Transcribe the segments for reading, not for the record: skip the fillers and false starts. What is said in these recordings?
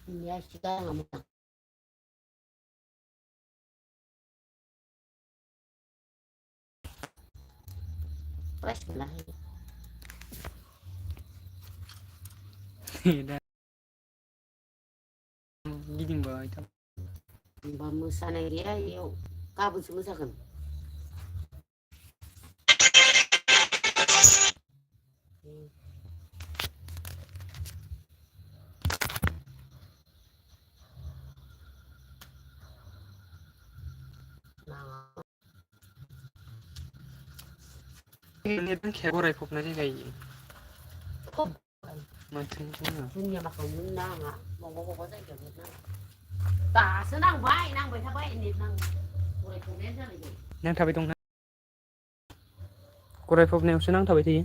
Ya sudah nggak mau fresh lah. Dan गिदिंबाय थाब Hombak mosaनाय गैया इयाव गाबोनसो मोसागोन नेट नांखाया गरायफबना जायगायो माथो जोंना जोंनिया माखायावनो नाङा बबावबा जायगायाव नेट नाङा दासो नांबाय थाबाय नेट नाङा गरायफबनायानो जालायबाय नांथाबाय दंना गरायफबनायावसो नांथाबाय थायो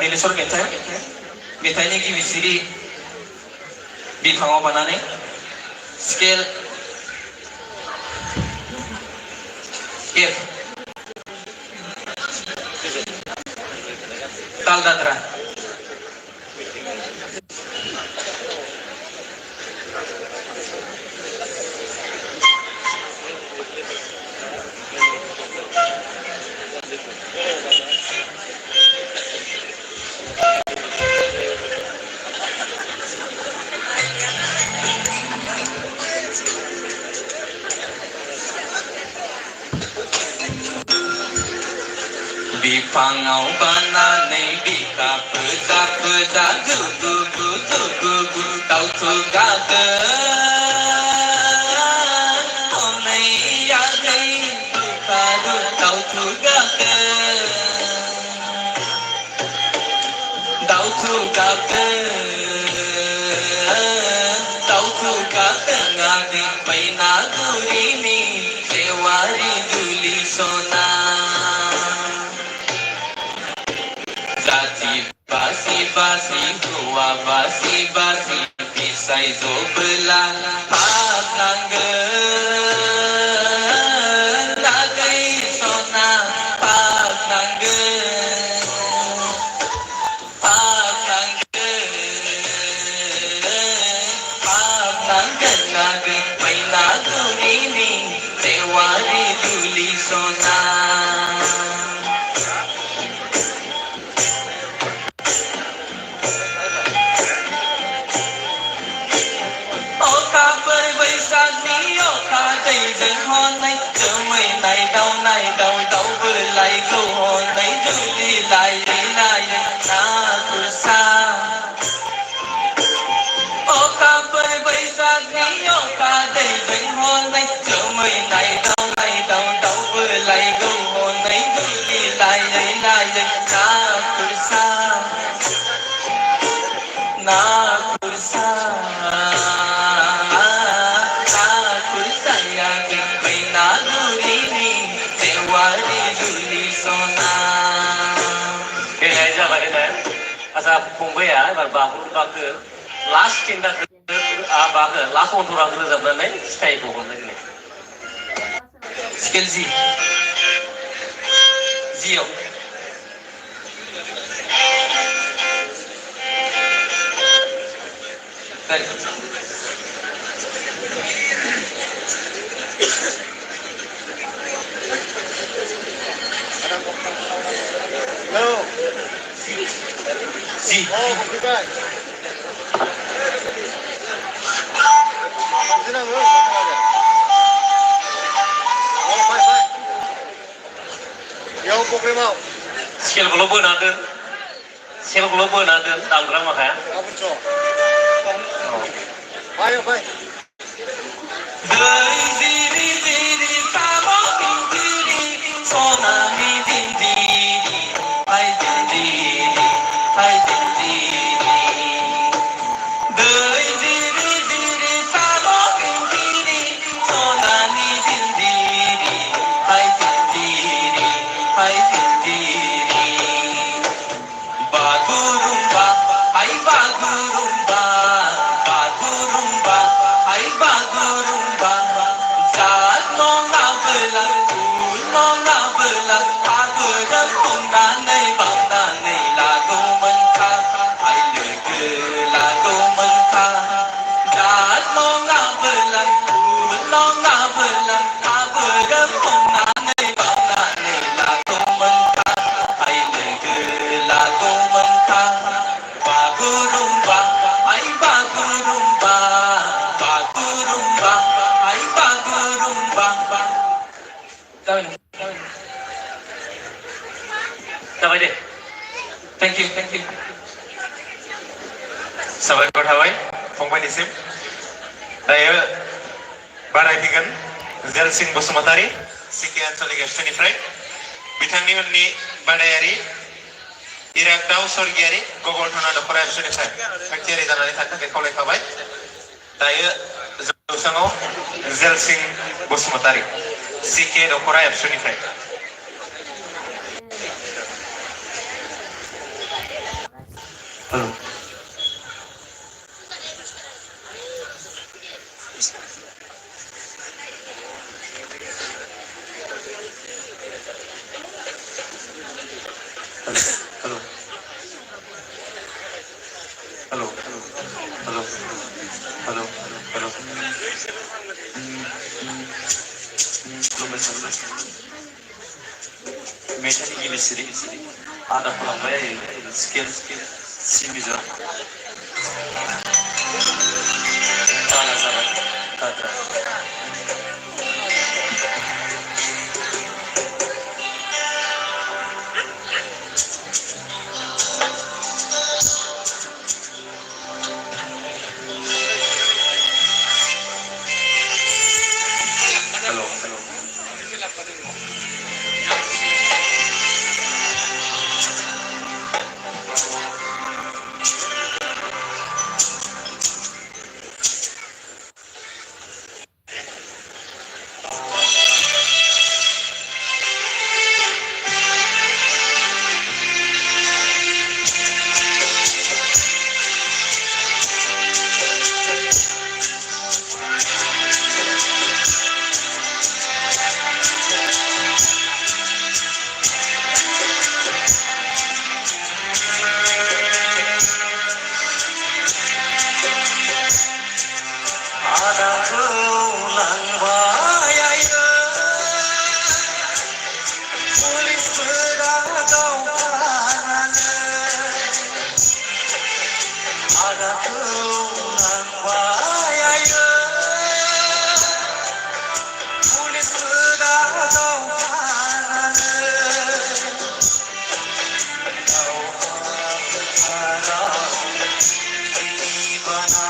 मिनेसर मेथाइनि गिबि सिरि बिफाङाव बानानै स्केल F ताल दाद्रा बिफाङाव बानानै बिखा फोजा गुगु गुगु दाउथु गागोन हनैयागै बिखारु दाउथु गागोन आगै मैना गुरिनि सेवारि दुलि सना Jati basi hua basi pisai zobela pasangan nagai sona pasangan nagai maina gurini tewari duli sona đâu vừa lại câu hồn thấy đi lại na từ xa ô ca bơi bay ra nghĩ ô ca đầy vinh hồn thấy chờ mây này đâu vừa lại câu hồn thấy đi lại na từ xa na từ xa Asa Pumbayya ebar bakı last cinta bakı last onturan roजाबनानै stay बहननाय जायो scale G Gयाव No. G. Oh, goodbye. Oh, bye. Yo, Pokemon. Scale global naden. Scale global naden. Tanggram makanya. Apa cok? Ayo, bye. Thank you. Sahabat Hawaii, Pengpanisip, Dayo Baraytigan, Zelsing Basumatari, Siki Antolik Eftenifrai, Bitangni Unni Badayari, Irak Dau Sorgiari, Gogol Tonado Kora Eftenifrai, Fakiri Danani Taka Kole Hawaii, Dayo Zusango, Zelsing Basumatari, Siki Dokora Eftenifrai. Hello hello hello hello hello मेथाइनि गिबि सिरि आदा खालामबाय scale सि major ताला जाबाय ताता hello hello आदाखौ लांबाय आइयो पुलिसफोरा गावखानानै आदाखौ लांबाय आइयो पुलिसफोरा गावखानानै दावहा फोथाराव दैबाना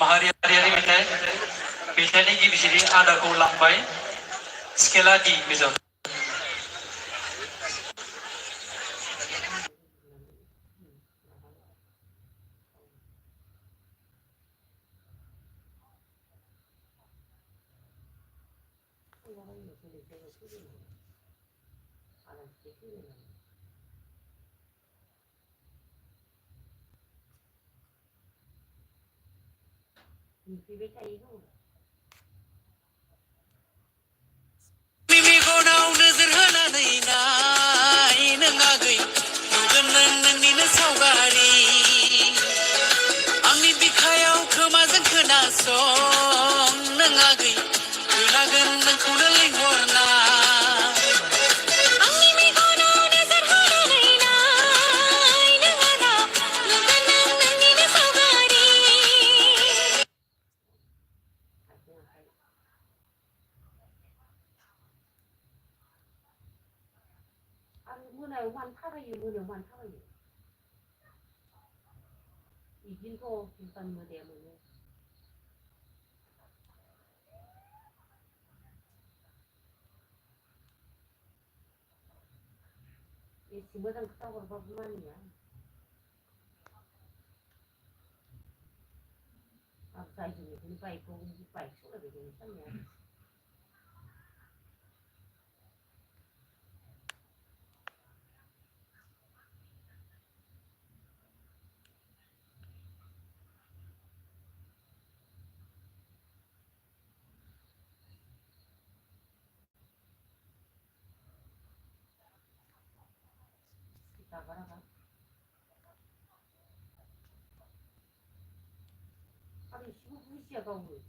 माहारियारि मेथाइनि गिबि सिरि आदाखौ लांबाय स्केला डि मेजर मेगनाव नोजोर होनानै नाय नों आगै नुगोन नों नोंनिनो सावगारि आंनि बिखायाव खोमाजों खोनासं नों आगै खोनागोन नोंखौनो लिंहरना आंनि मेगनाव नोजोर होनानै नाय नों आगै नुगोन 아니 문화용만 팔아요. 문화용만 팔아요. 이긴 거 김밥 무대 뭐냐. 이 지모장 그따구로 밥만이야. 앞사이 중에 김밥이 고기 김밥이 추가되게 괜찮냐. 나가라가. 아니 15분이야 가고.